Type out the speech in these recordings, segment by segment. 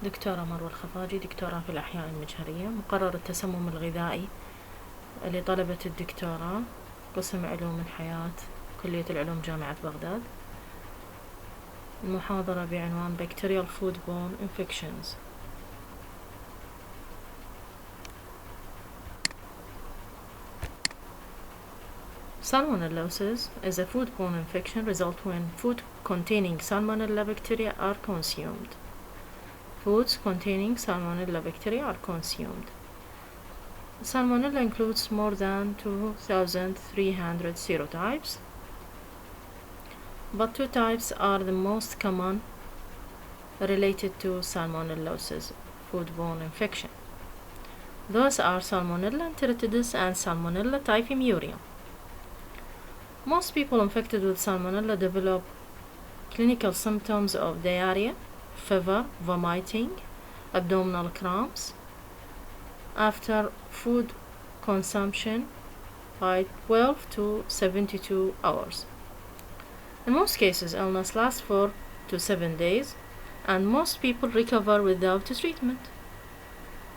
دكتورة مروة الخفاجي، دكتوراه في الأحياء المجهرية، مقرر التسمم الغذائي لطلبة الدكتوراه، قسم علوم الحياة، كلية العلوم جامعة بغداد. المحاضرة بعنوان Bacterial Foodborne Infections. Salmonellosis is a foodborne infection result when food containing Salmonella bacteria are consumed. Foods containing Salmonella bacteria are consumed. Salmonella includes more than 2,300 serotypes, but two types are the most common related to salmonellosis foodborne infection. Those are Salmonella enteritidis and Salmonella typhimurium. Most people infected with Salmonella develop clinical symptoms of diarrhea, fever, vomiting, abdominal cramps after food consumption by 12 to 72 hours. In most cases, illness lasts 4 to 7 days, and most people recover without treatment.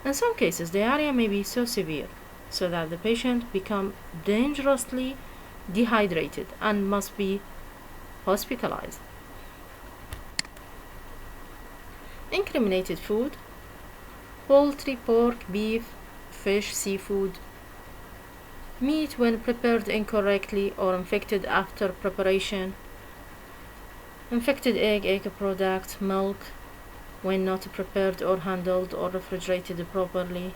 In some cases, diarrhea may be so severe so that the patient becomes dangerously dehydrated and must be hospitalized. Incriminated food: poultry, pork, beef, fish, seafood. Meat when prepared incorrectly or infected after preparation. Infected egg products, milk when not prepared or handled or refrigerated properly.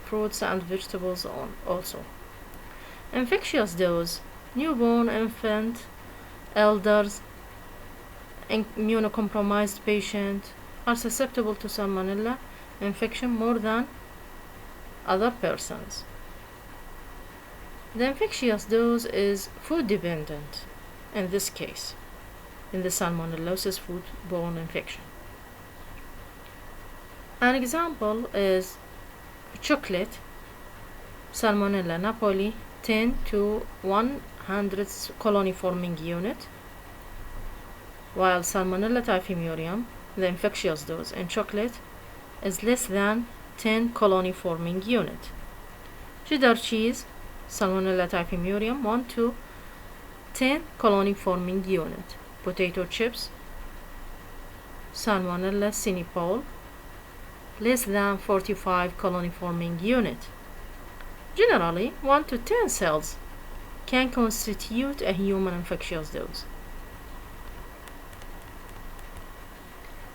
Fruits and vegetables also. Infectious dose: newborn, infant, elders, immunocompromised patient are susceptible to Salmonella infection more than other persons. The infectious dose is food dependent in this case, in the Salmonellosis foodborne infection. An example is chocolate, Salmonella Napoli, 10 to 100 colony forming unit, while Salmonella typhimurium, the infectious dose in chocolate, is less than 10 colony forming unit. Cheddar cheese, Salmonella typhimurium, 1 to 10 colony forming unit. Potato chips, Salmonella sinipole, less than 45 colony forming unit. Generally, 1 to 10 cells can constitute a human infectious dose.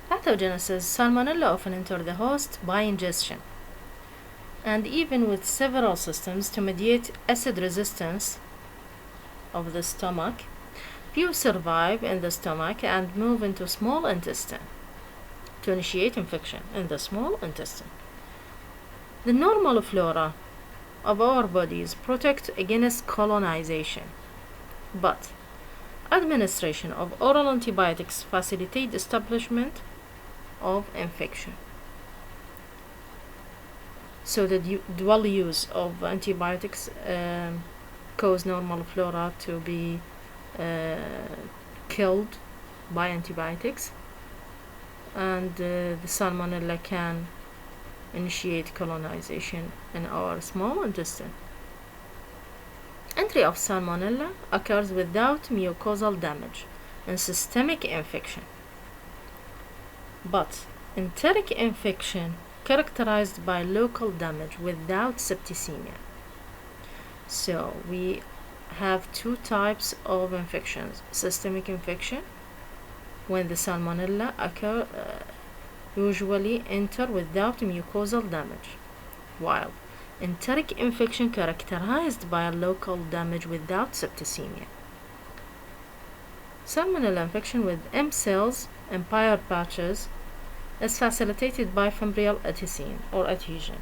Pathogenesis: Salmonella often enter the host by ingestion, and even with several systems to mediate acid resistance of the stomach, few survive in the stomach and move into small intestine to initiate infection in the small intestine. The normal flora of our bodies protect against colonization, but administration of oral antibiotics facilitate establishment of infection. So the dual use of antibiotics cause normal flora to be killed by antibiotics, and the Salmonella can initiate colonization in our small intestine. Entry of Salmonella occurs without mucosal damage in systemic infection, but enteric infection characterized by local damage without septicemia. So we have two types of infections: systemic infection, when the Salmonella occur usually enter without mucosal damage, while enteric infection characterized by a local damage without septicemia. Salmonella infection with M cells, empire patches, is facilitated by fimbrial adhesion or adhesion.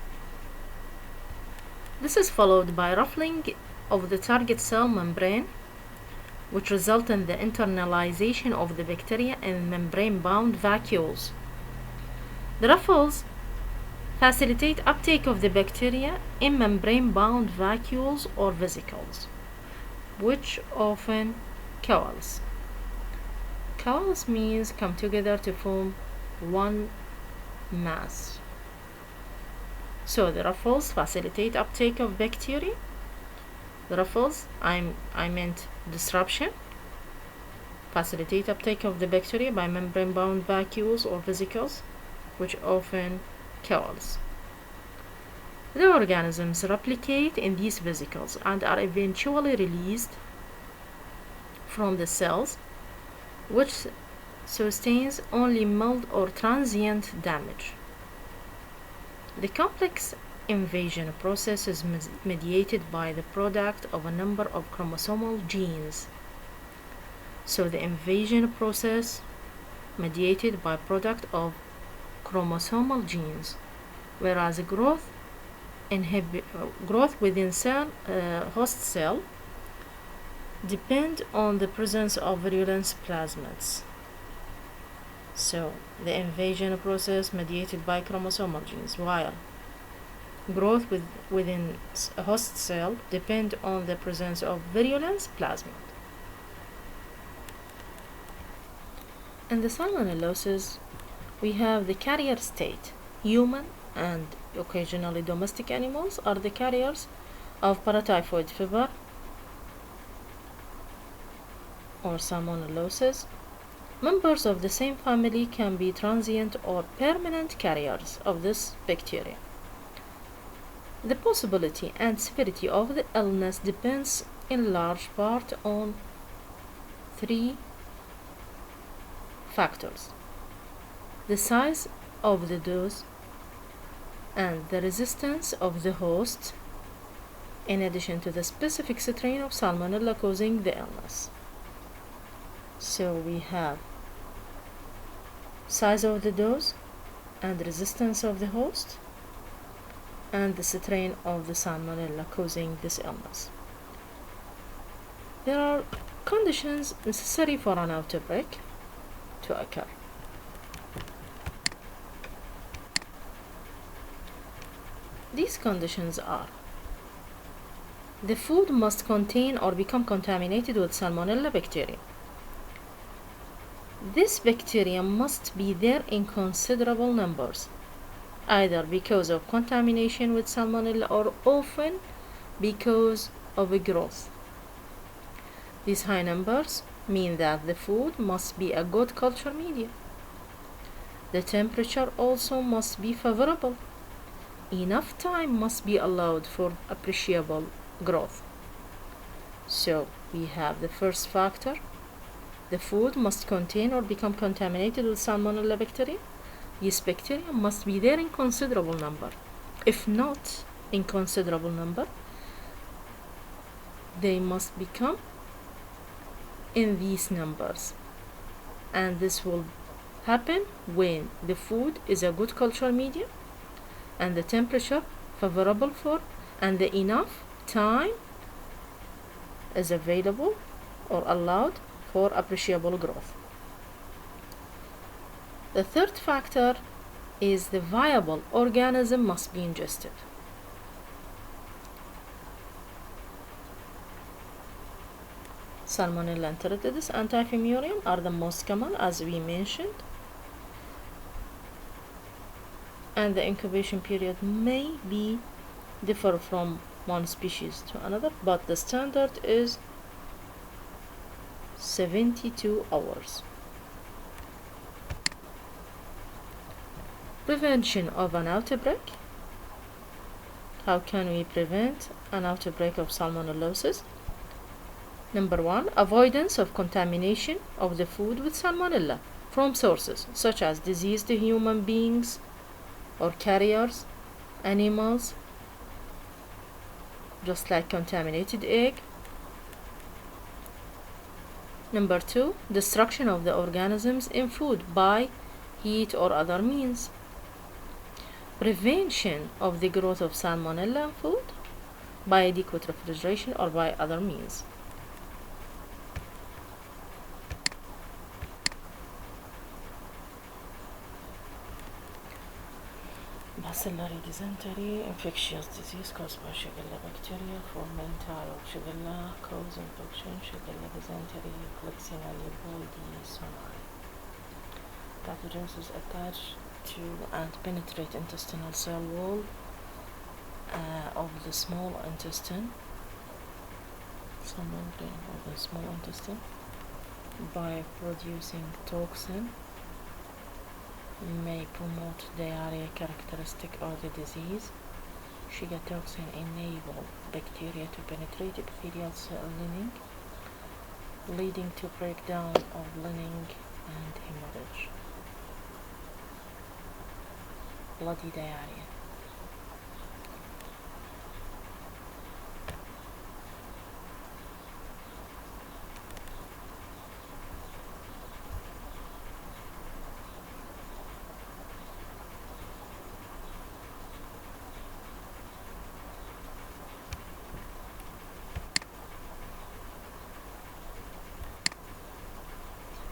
This is followed by ruffling of the target cell membrane, which result in the internalization of the bacteria in membrane-bound vacuoles. The ruffles facilitate uptake of the bacteria in membrane-bound vacuoles or vesicles, which often coalesce. Coalesce means come together to form one mass. So the ruffles facilitate uptake of bacteria. The ruffles, I meant disruption, facilitate uptake of the bacteria by membrane-bound vacuoles or vesicles, which often kills. The organisms replicate in these vesicles and are eventually released from the cells, which sustains only mild or transient damage. The complex invasion process is mediated by the product of a number of chromosomal genes. So the invasion process mediated by product of chromosomal genes, whereas growth within host cell depend on the presence of virulence plasmids. So the invasion process mediated by chromosomal genes, while growth within a host cell depend on the presence of virulence plasmid. In the salmonellosis, we have the carrier state. Human and occasionally domestic animals are the carriers of paratyphoid fever or salmonellosis. Members of the same family can be transient or permanent carriers of this bacteria. The possibility and severity of the illness depends in large part on three factors: the size of the dose and the resistance of the host, in addition to the specific strain of salmonella causing the illness. So we have size of the dose and resistance of the host and the strain of the salmonella causing this illness. There are conditions necessary for an outbreak to occur. These conditions are: the food must contain or become contaminated with salmonella bacteria. This bacteria must be there in considerable numbers, either because of contamination with salmonella or often because of a growth. These high numbers mean that the food must be a good culture media. The temperature also must be favorable. Enough time must be allowed for appreciable growth. So we have the first factor: the food must contain or become contaminated with salmonella bacteria. These bacteria must be there in considerable number. If not in considerable number, they must become in these numbers, and this will happen when the food is a good cultural media and the temperature favorable for, and the enough time is available or allowed for appreciable growth. The third factor is the viable organism must be ingested. Salmonella enteritidis and Typhimurium are the most common, as we mentioned, and the incubation period may be differ from one species to another, but the standard is 72 hours. Prevention of an outbreak. How can we prevent an outbreak of salmonellosis? Number 1, avoidance of contamination of the food with salmonella from sources such as diseased human beings or carriers, animals, just like contaminated egg. Number 2, destruction of the organisms in food by heat or other means. Prevention of the growth of salmonella in food by adequate refrigeration or by other means. Bacillary dysentery, infectious disease caused by Shigella bacteria, fermenta of Shigella, cause infection, Shigella dysentery, Klebsiella pneumoniae. Pathogens is attached to and penetrate intestinal cell wall of the small intestine, cell membrane of the small intestine, by producing toxin, may promote diarrhea characteristic of the disease. Shiga toxin enable bacteria to penetrate epithelial cell lining, leading to breakdown of lining and hemorrhage. Bloody diarrhea.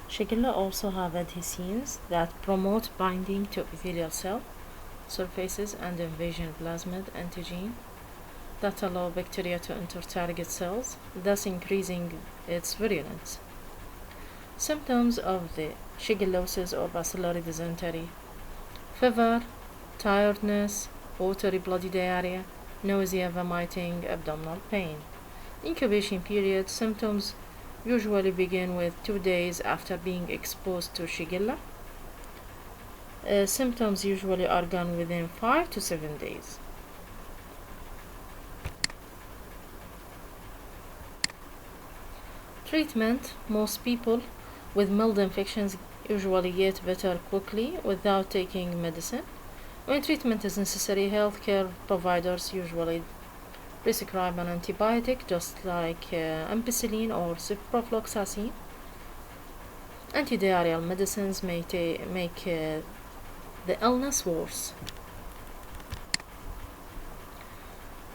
Shigella also have adhesins that promote binding to epithelial cell surfaces and invasion plasmid antigen that allow bacteria to enter target cells, thus increasing its virulence. Symptoms of the shigellosis or bacillary dysentery: fever, tiredness, watery bloody diarrhea, nausea, vomiting, abdominal pain. Incubation period: symptoms usually begin with 2 days after being exposed to Shigella. Symptoms usually are gone within 5 to 7 days. Treatment: most people with mild infections usually get better quickly without taking medicine. When treatment is necessary, healthcare providers usually prescribe an antibiotic, just like ampicillin or ciprofloxacin. Antidiarrheal medicines may make the illness worse.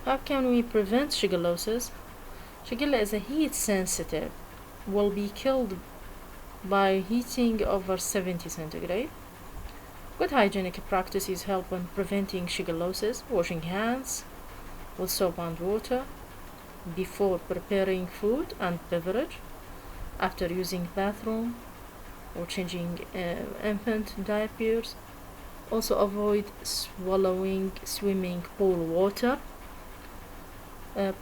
How can we prevent shigellosis? Shigella is a heat sensitive, will be killed by heating over 70 centigrade. Good hygienic practices help in preventing shigellosis: washing hands with soap and water before preparing food and beverage, after using bathroom or changing infant diapers. Also avoid swallowing swimming pool water.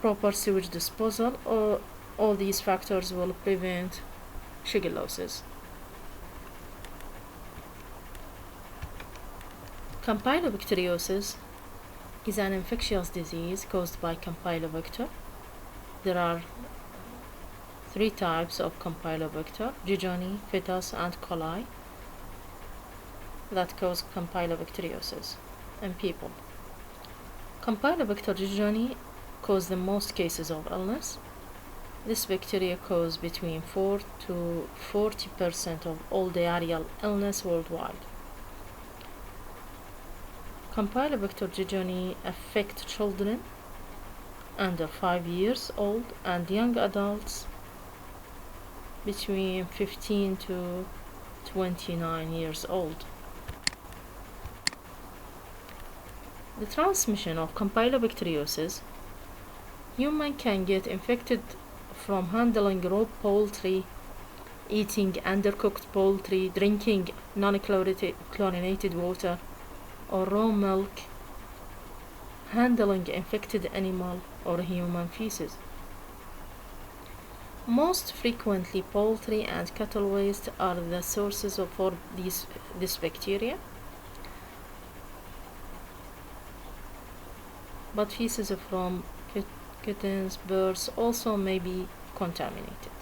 Proper sewage disposal, or all these factors will prevent shigellosis. Campylobacteriosis is an infectious disease caused by Campylobacter. There are 3 types of Campylobacter: jejuni, fetus, and coli, that cause campylobacteriosis in people. Campylobacter jejuni cause the most cases of illness. This bacteria cause between 4 to 40% of all diarrheal illness worldwide. Campylobacter jejuni affect children under 5 years old and young adults between 15 to 29 years old. The transmission of campylobacteriosis: human can get infected from handling raw poultry, eating undercooked poultry, drinking non-chlorinated water or raw milk, handling infected animal or human feces. Most frequently, poultry and cattle waste are the sources for this bacteria, but feces from kittens, birds also may be contaminated.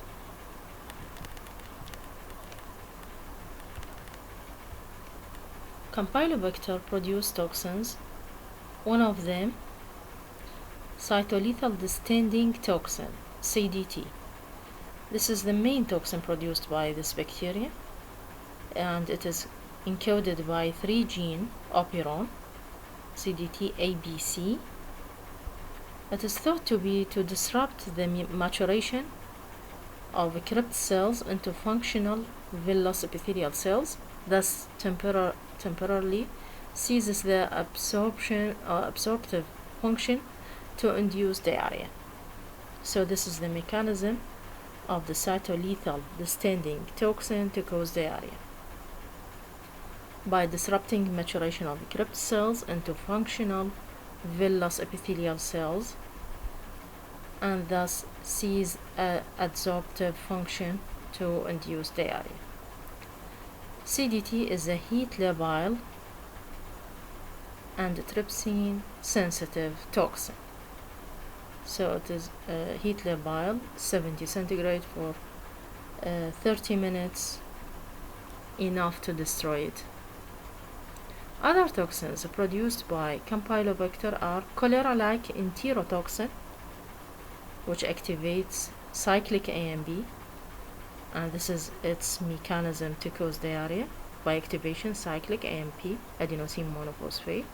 Campylobacter produce toxins. One of them, cytolethal distending toxin, CDT. This is the main toxin produced by this bacteria, and it is encoded by 3 gene operon, CDT ABC. It is thought to disrupt the maturation of crypt cells into functional villous epithelial cells, thus temporarily ceases the absorptive function to induce diarrhea. So this is the mechanism of the cytolethal distending toxin to cause diarrhea. by disrupting maturation of crypt cells into functional villous epithelial cells, and thus cease adsorptive function to induce diarrhea. CDT is a heat labile and trypsin sensitive toxin. So it is heat labile, 70 centigrade for 30 minutes, enough to destroy it. Other toxins produced by Campylobacter are cholera-like enterotoxin, which activates cyclic AMP, and this is its mechanism to cause diarrhea by activation cyclic AMP, adenosine monophosphate.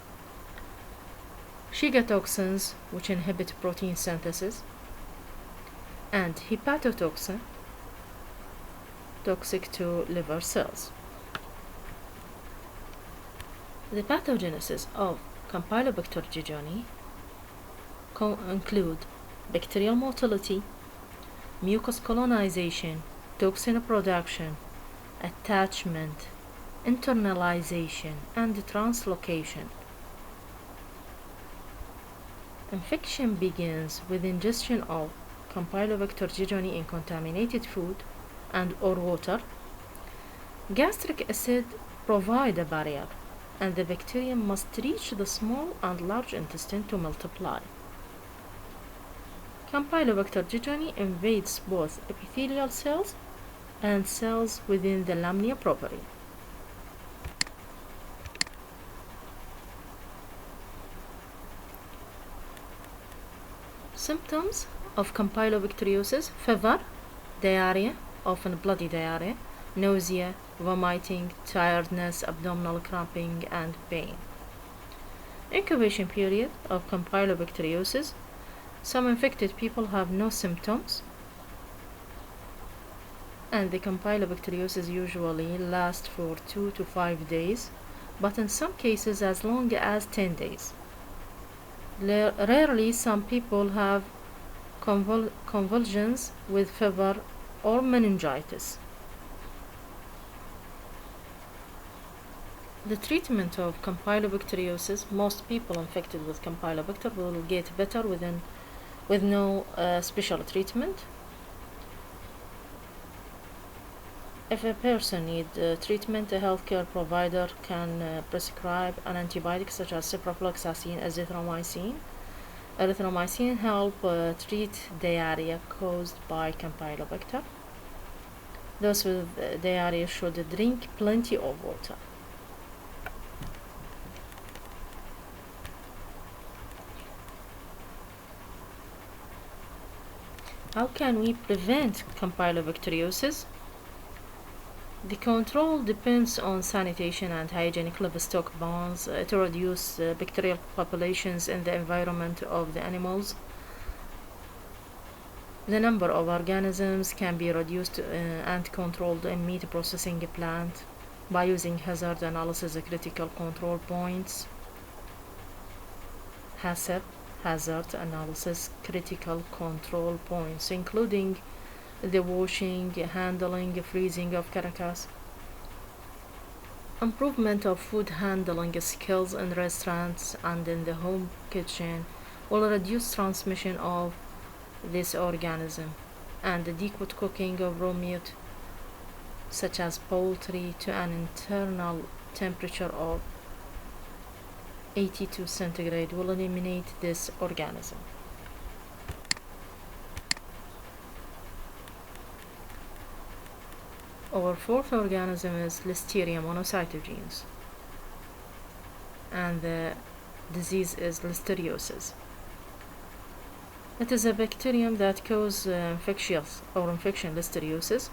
Shiga toxins, which inhibit protein synthesis, and hepatotoxin, toxic to liver cells. The pathogenesis of Campylobacter jejuni include bacterial motility, mucus colonization, toxin production, attachment, internalization, and translocation. Infection begins with ingestion of Campylobacter jejuni in contaminated food and or water. Gastric acid provide a barrier, and the bacterium must reach the small and large intestine to multiply. Campylobacter jejuni invades both epithelial cells and cells within the lamina propria. Symptoms of campylobacteriosis: fever, diarrhea, often bloody diarrhea, nausea, vomiting, tiredness, abdominal cramping, and pain. Incubation period of campylobacteriosis: some infected people have no symptoms, and the campylobacteriosis usually lasts for 2 to 5 days, but in some cases as long as 10 days. Rarely, some people have convulsions with fever or meningitis. The treatment of campylobacteriosis: most people infected with Campylobacter will get better with no special treatment. If a person needs treatment, a healthcare provider can prescribe an antibiotic such as ciprofloxacin, azithromycin. Erythromycin help treat diarrhea caused by Campylobacter. Those with diarrhea should drink plenty of water. How can we prevent campylobacteriosis? The control depends on sanitation and hygienic livestock barns to reduce bacterial populations in the environment of the animals. The number of organisms can be reduced and controlled in meat processing plant by using hazard analysis critical control points. HACCP, hazard analysis critical control points, including the washing, handling, freezing of carcass. Improvement of food handling skills in restaurants and in the home kitchen will reduce transmission of this organism, and the adequate cooking of raw meat such as poultry to an internal temperature of 82 centigrade will eliminate this organism. Our fourth organism is Listeria monocytogenes, and the disease is listeriosis. It is a bacterium that causes infection listeriosis.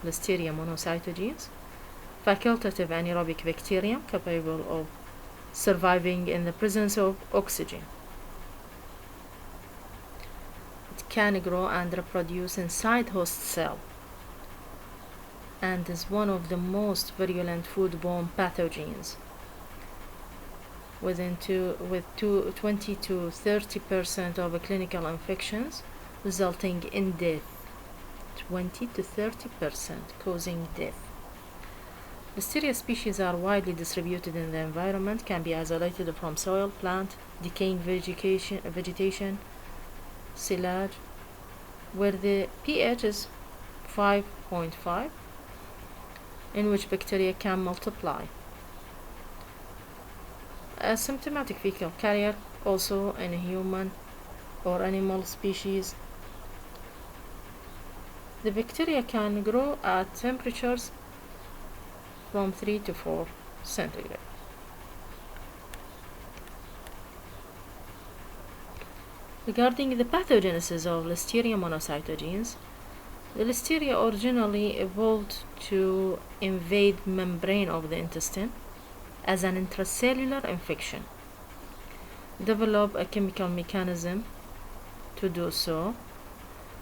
Listeria monocytogenes, facultative anaerobic bacterium capable of surviving in the presence of oxygen. It can grow and reproduce inside host cell, and is one of the most virulent foodborne pathogens, with 20 to 30% of clinical infections resulting in death. 20 to 30% causing death. Listeria species are widely distributed in the environment, can be isolated from soil, plant, decaying vegetation, silage, where the pH is 5.5, in which bacteria can multiply. A symptomatic fecal carrier, also in a human or animal species. The bacteria can grow at temperatures from 3 to 4 centigrade. Regarding the pathogenesis of Listeria monocytogenes, the Listeria originally evolved to invade membrane of the intestine as an intracellular infection, develop a chemical mechanism to do so.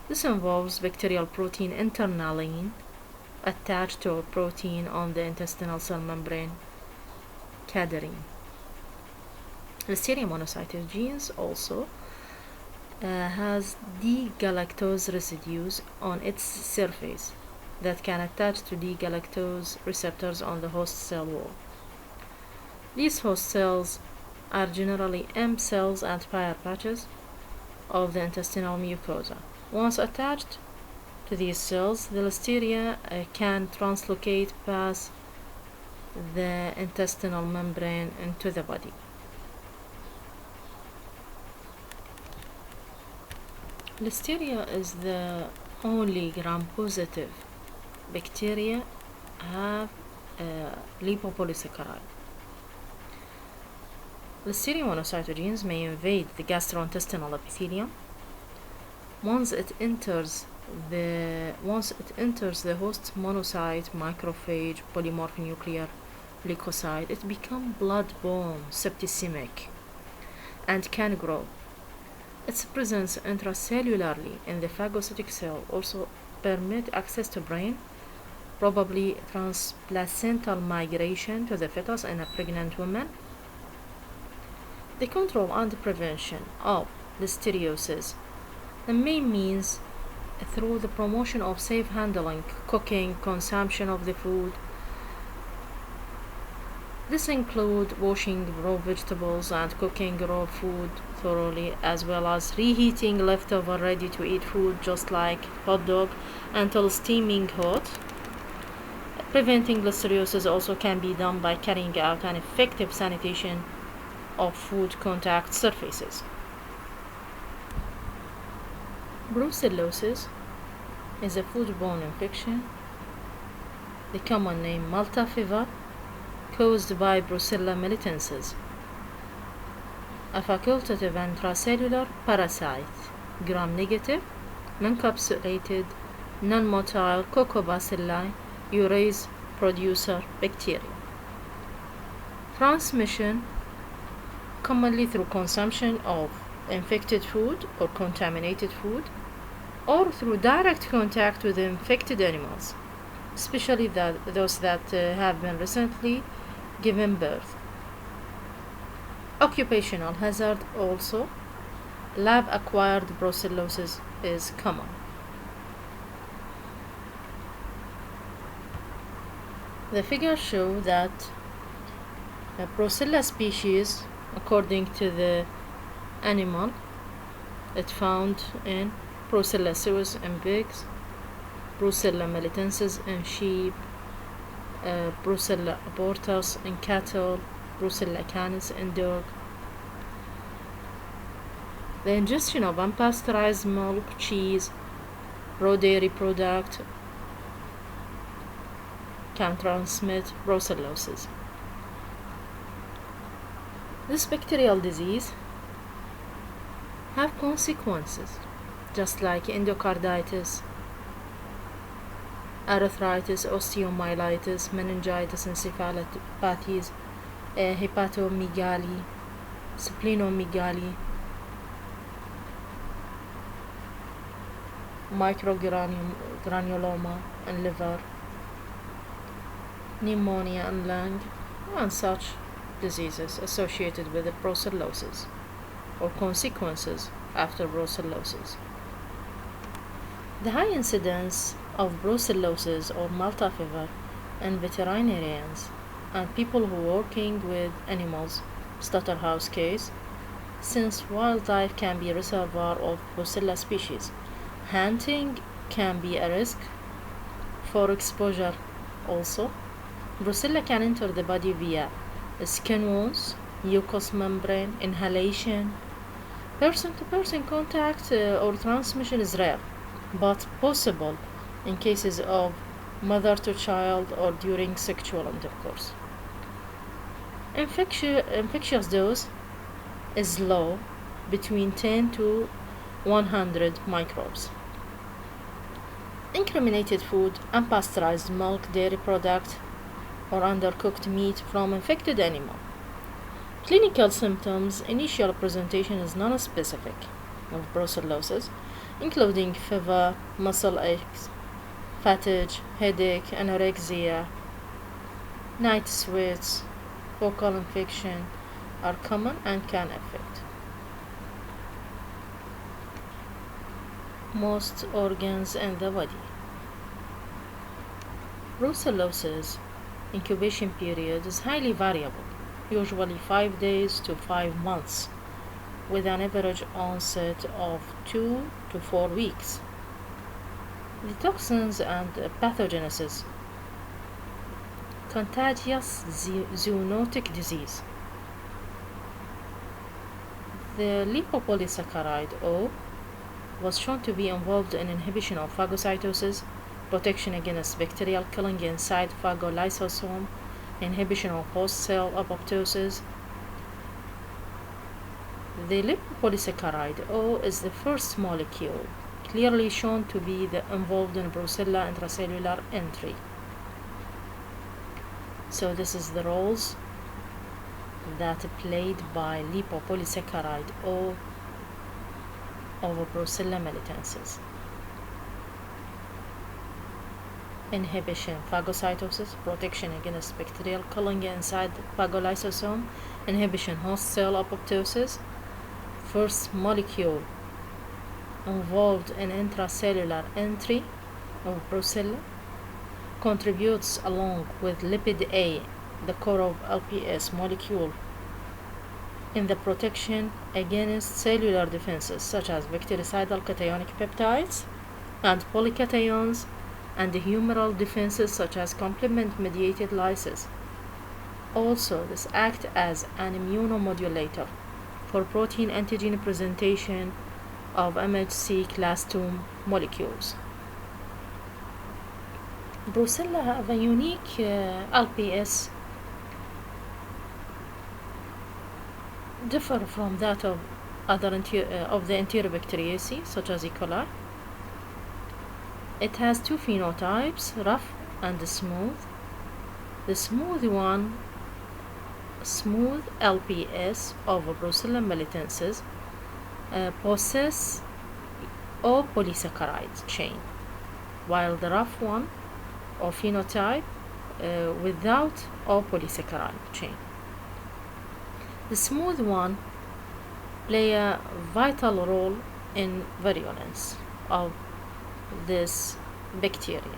This involves bacterial protein internaline attached to a protein on the intestinal cell membrane, cadherin. Listeria monocytogenes also has D-galactose residues on its surface that can attach to D-galactose receptors on the host cell wall. These host cells are generally M cells and Peyer's patches of the intestinal mucosa. Once attached to these cells, the Listeria can translocate past the intestinal membrane into the body. Listeria is the only gram-positive bacteria have lipopolysaccharide. Listeria monocytogenes may invade the gastrointestinal epithelium. Once it enters the host monocyte, macrophage, polymorphonuclear leukocyte, it becomes blood-borne septicemic and can grow. Its presence intracellularly in the phagocytic cell also permit access to brain, probably transplacental migration to the fetus in a pregnant woman. The control and prevention of listeriosis, the main means through the promotion of safe handling, cooking, consumption of the food. This includes washing raw vegetables and cooking raw food thoroughly, as well as reheating leftover ready-to-eat food, just like hot dog, until steaming hot. Preventing listeriosis also can be done by carrying out an effective sanitation of food contact surfaces. Brucellosis is a foodborne infection, the common name Malta fever, caused by Brucella melitensis, a facultative intracellular parasite, gram-negative, non-capsulated, non-motile Coccobacilli urease producer bacteria. Transmission commonly through consumption of infected food or contaminated food, or through direct contact with infected animals, especially those that have been recently given birth. Occupational hazard also. Lab-acquired brucellosis is common. The figures show that a Brucella species, according to the animal, it found in Brucella suis in pigs, Brucella melitensis in sheep, Brucella abortus in cattle, Brucella canis in dog. The ingestion of unpasteurized milk, cheese, raw dairy product can transmit brucellosis. This bacterial disease have consequences, just like endocarditis, arthritis, osteomyelitis, meningitis, encephalopathies, hepatomegaly, splenomegaly, microgranuloma and liver, pneumonia and lung, and such diseases associated with the brucellosis or consequences after brucellosis. The high incidence of brucellosis or Malta fever and veterinarians and people who are working with animals, slaughterhouse case, since wildlife can be a reservoir of Brucella species. Hunting can be a risk for exposure also. Brucella can enter the body via skin wounds, mucous membrane, inhalation. Person-to-person contact or transmission is rare, but possible in cases of mother to child or during sexual intercourse. Infectious dose is low, between 10 to 100 microbes. Incriminated food, unpasteurized milk, dairy product, or undercooked meat from infected animal. Clinical symptoms. Initial presentation is non-specific of brucellosis, including fever, muscle aches, fatigue, headache, anorexia, night sweats, focal infection are common and can affect most organs in the body. Brucellosis incubation period is highly variable, usually 5 days to 5 months, with an average onset of 2 to 4 weeks. The toxins and pathogenesis. Contagious zoonotic disease. The lipopolysaccharide O was shown to be involved in inhibition of phagocytosis, protection against bacterial killing inside phagolysosome, inhibition of host cell apoptosis. The lipopolysaccharide O is the first molecule clearly shown to be involved in Brucella intracellular entry. So this is the roles that played by lipopolysaccharide O over Brucella melitensis. Inhibition phagocytosis, protection against bacterial killing inside phagolysosome, inhibition host cell apoptosis. First molecule involved in intracellular entry of Brucella, contributes along with lipid A, the core of LPS molecule, in the protection against cellular defenses such as bactericidal cationic peptides and polycations, and the humoral defenses such as complement-mediated lysis. Also, this acts as an immunomodulator for protein antigen presentation of MHC class II molecules. Brucella have a unique LPS, differ from that of other of the Enterobacteriaceae such as E. coli. It has two phenotypes, rough and smooth. The smooth one, smooth LPS of Brucella melitensis, possess O polysaccharide chain, while the rough one or phenotype without O polysaccharide chain. The smooth one play a vital role in virulence of this bacteria,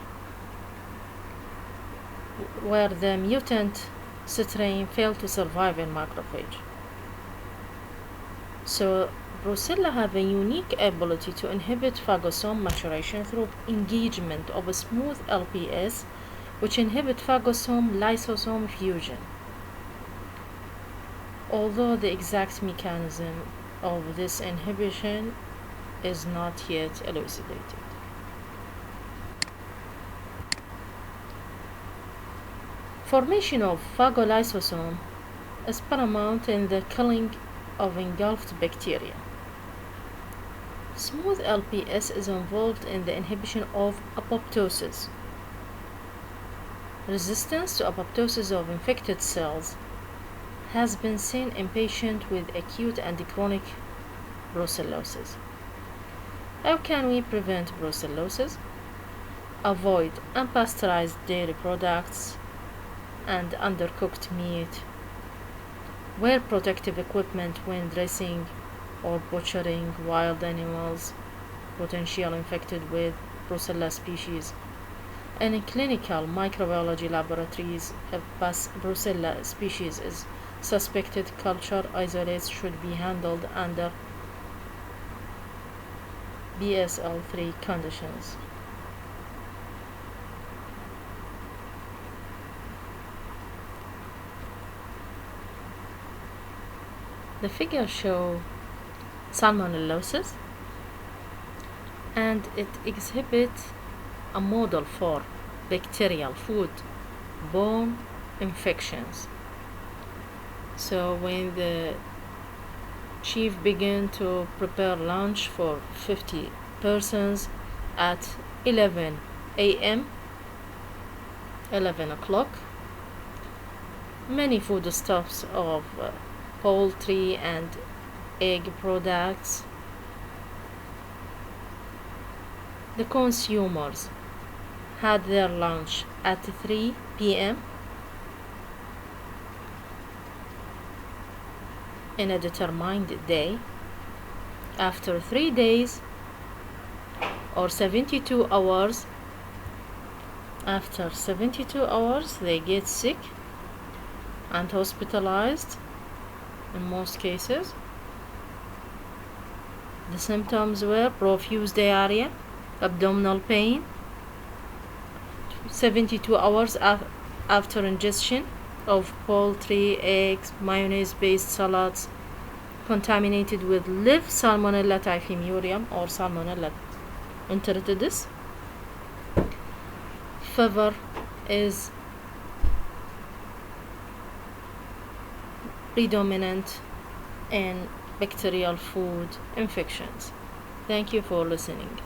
where the mutant strain failed to survive in macrophage. So Brucella have a unique ability to inhibit phagosome maturation through engagement of a smooth LPS, which inhibit phagosome lysosome fusion. Although the exact mechanism of this inhibition is not yet elucidated. Formation of phagolysosome is paramount in the killing of engulfed bacteria. Smooth LPS is involved in the inhibition of apoptosis. Resistance to apoptosis of infected cells has been seen in patients with acute and chronic brucellosis. How can we prevent brucellosis? Avoid unpasteurized dairy products and undercooked meat. Wear protective equipment when dressing or butchering wild animals potentially infected with Brucella species. In clinical microbiology laboratories, if Brucella species is suspected, culture isolates should be handled under BSL-3 conditions. The figures show salmonellosis, and it exhibits a model for bacterial foodborne infections. So when the chief began to prepare lunch for 50 persons at 11 a.m., 11 o'clock, many foodstuffs of poultry and egg products, the consumers had their lunch at 3 p.m. in a determined day. After 3 days or 72 hours, after 72 hours they get sick and hospitalized in most cases. The symptoms were profuse diarrhea, abdominal pain, 72 hours after ingestion of poultry, eggs, mayonnaise-based salads contaminated with live Salmonella typhimurium or Salmonella enteritidis. Fever is predominant in bacterial food infections. Thank you for listening.